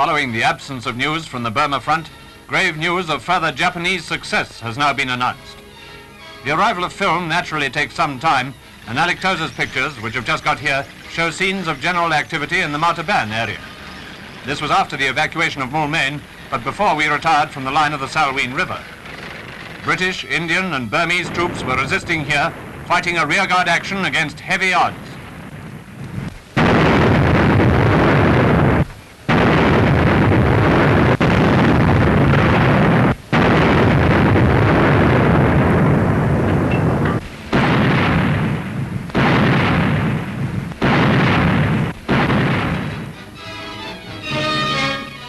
Following the absence of news from the Burma front, grave news of further Japanese success has now been announced. The arrival of film naturally takes some time, and Alec Tozer's pictures, which have just got here, show scenes of general activity in the Movietone area. This was after the evacuation of Movietone, but before we retired from the line of the Salween River. British, Indian and Burmese troops were resisting here, fighting a rearguard action against heavy odds.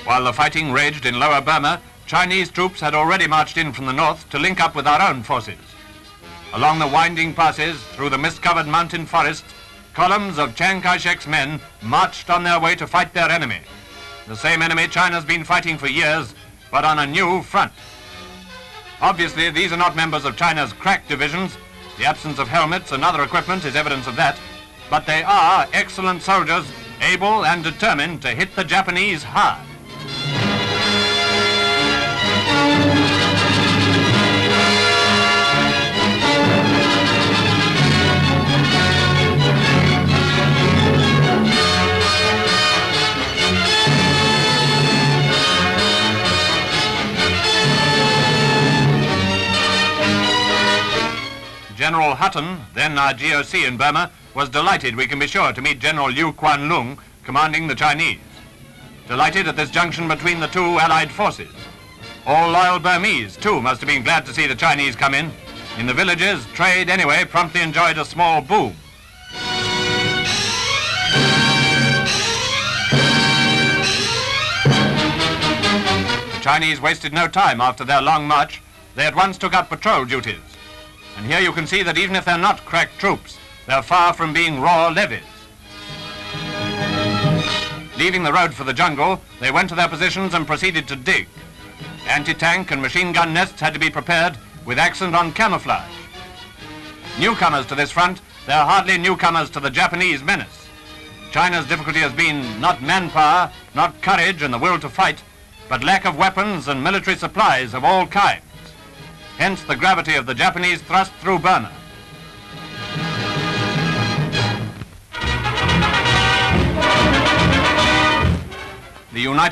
While the fighting raged in Lower Burma, Chinese troops had already marched in from the north to link up with our own forces. Along the winding passes through the mist-covered mountain forests, columns of Chiang Kai-shek's men marched on their way to fight their enemy. The same enemy China's been fighting for years, but on a new front. Obviously, these are not members of China's crack divisions. The absence of helmets and other equipment is evidence of that. But they are excellent soldiers, able and determined to hit the Japanese hard. General Hutton, then our GOC in Burma, was delighted, we can be sure, to meet General Liu Kuan Lung, commanding the Chinese. Delighted at this junction between the two allied forces. All loyal Burmese, too, must have been glad to see the Chinese come in. In the villages, trade, anyway, promptly enjoyed a small boom. The Chinese wasted no time after their long march. They at once took up patrol duties. And here you can see that even if they're not crack troops, they're far from being raw levies. Leaving the road for the jungle, they went to their positions and proceeded to dig. Anti-tank and machine gun nests had to be prepared with accent on camouflage. Newcomers to this front, they're hardly newcomers to the Japanese menace. China's difficulty has been not manpower, not courage and the will to fight, but lack of weapons and military supplies of all kinds. Hence the gravity of the Japanese thrust through Burma. The United